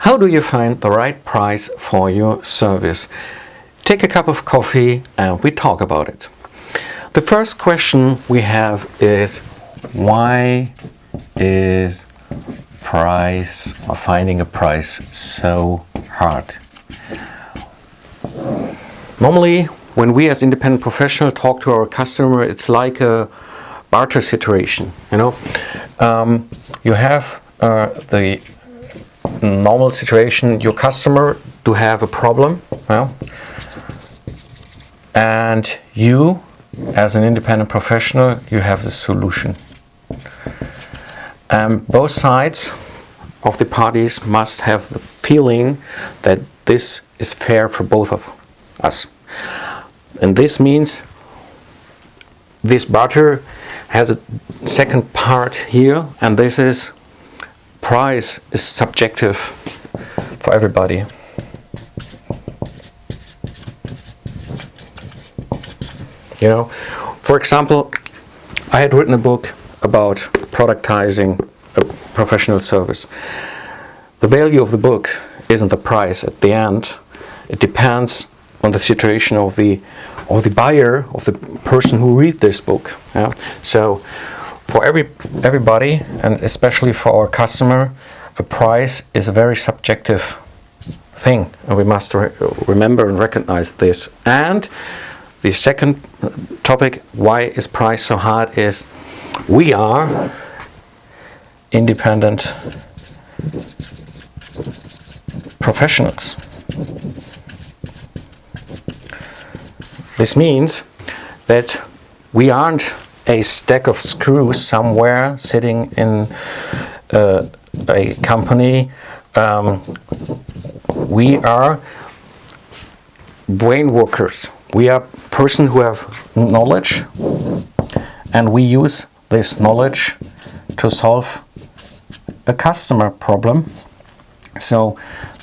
How do you find the right price for your service? Take a cup of coffee and we talk about it. The first question we have is, why is price or finding a price so hard? Normally, when we as independent professionals talk to our customer, it's like a barter situation. You have the normal situation, your customer do have a problem, and you as an independent professional, you have the solution. Both sides of the parties must have the feeling that this is fair for both of us. And this means this barter has a second part here, and this is price is subjective for everybody. For example, I had written a book about productizing a professional service. The value of the book isn't the price at the end. It depends on the situation of the buyer, of the person who read this book. So for everybody, and especially for our customer, a price is a very subjective thing, and we must remember and recognize this. And the second topic, why is price so hard, is we are independent professionals. This means that we aren't a stack of screws somewhere sitting in a company. We are brain workers. We are person who have knowledge, and we use this knowledge to solve a customer problem. So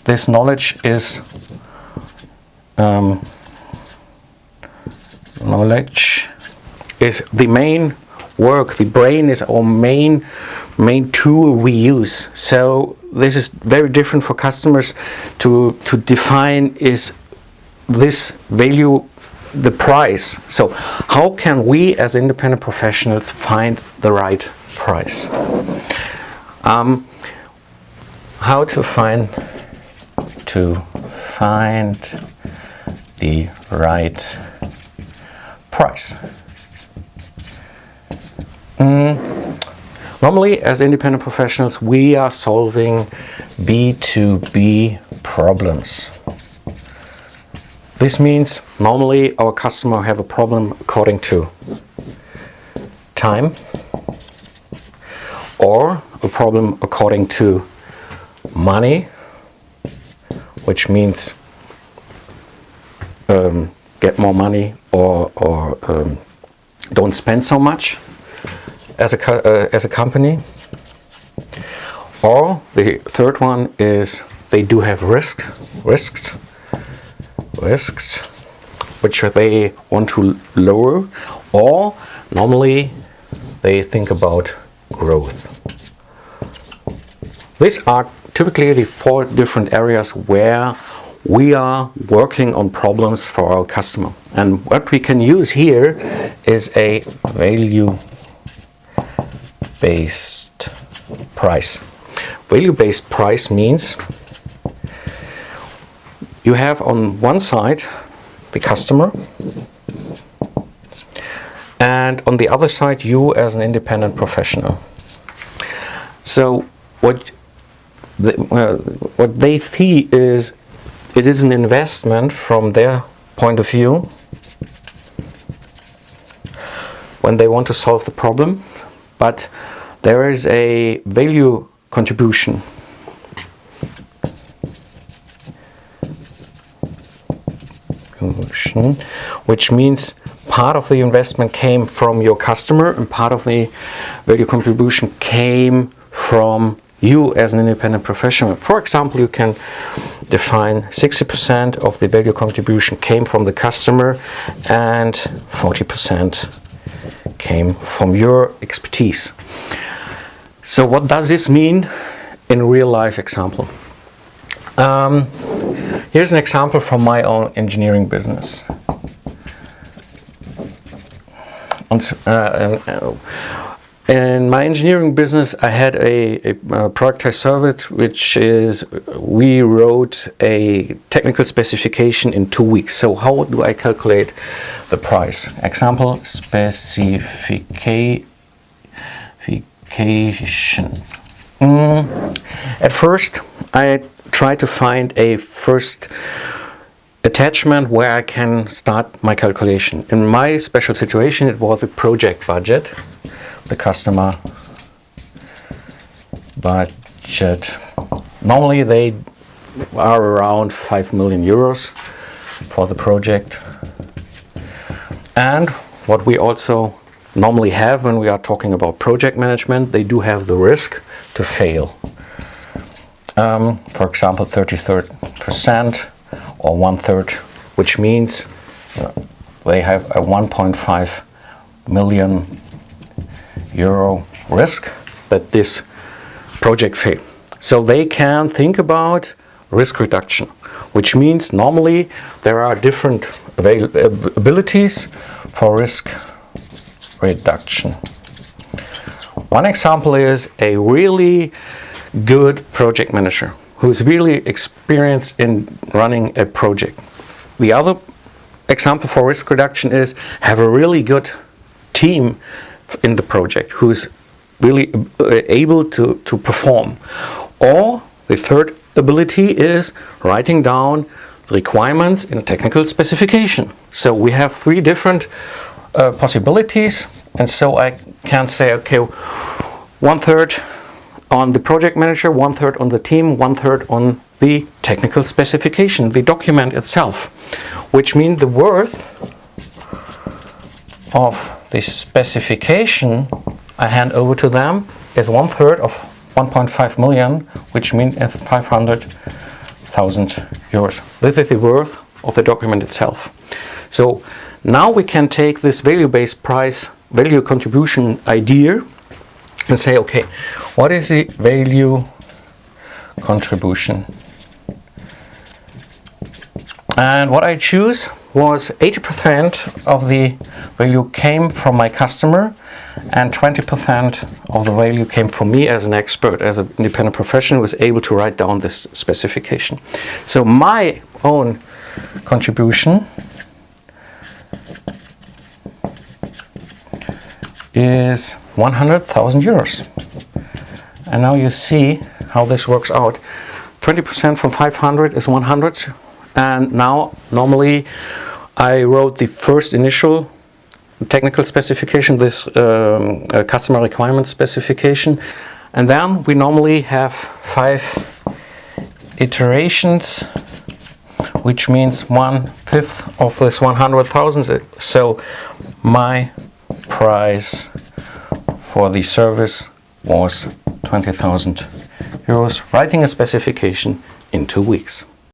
this knowledge is the main work. The brain is our main tool we use. So this is very different for customers to define, is this value the price? So how can we as independent professionals find the right price? How to find the right price? Normally, as independent professionals, we are solving B2B problems. This means normally our customer have a problem according to time, or a problem according to money, which means get more money or don't spend so much as a company. Or the third one is they do have risks which they want to lower, or normally they think about growth. These are typically the 4 different areas where we are working on problems for our customer. And what we can use here is a value-based price. Value-based price means you have on one side the customer, and on the other side you as an independent professional. So what they see is it is an investment from their point of view when they want to solve the problem, but there is a value contribution. Which means part of the investment came from your customer and part of the value contribution came from you as an independent professional. For example, you can define 60% of the value contribution came from the customer and 40% came from your expertise. So what does this mean in real life example? Here's an example from my own engineering business. In my engineering business, I had a productized service, which is we wrote a technical specification in 2 weeks. So how do I calculate the price? Example, specification. At first, I try to find a first attachment where I can start my calculation. In my special situation, it was the project budget, the customer budget. Normally they are around 5 million euros for the project. And what we also normally have when we are talking about project management, they do have the risk to fail. For example, 33% or 1/3, which means they have a 1.5 million euro risk that this project fail. So they can think about risk reduction, which means normally there are different abilities for risk reduction. One example is a really good project manager who's really experienced in running a project. The other example for risk reduction is have a really good team in the project who's really able to perform. Or the third ability is writing down the requirements in a technical specification. So we have 3 different possibilities, and so I can say, okay, 1/3 on the project manager, 1/3 on the team, 1/3 on the technical specification, the document itself, which means the worth of the specification I hand over to them is 1/3 of 1.5 million, which means it's 500,000 euros. This is the worth of the document itself. So now we can take this value-based price, value contribution idea and say, okay, what is the value contribution? And what I choose was 80% of the value came from my customer and 20% of the value came from me as an expert, as an independent professional who was able to write down this specification. So my own contribution is 100,000 euros. And now you see how this works out. 20% from 500 is 100. And now normally I wrote the first initial technical specification, this customer requirement specification. And then we normally have 5 iterations, which means 1/5 of this 100,000. So my price for the service was 20,000 euros, writing a specification in 2 weeks.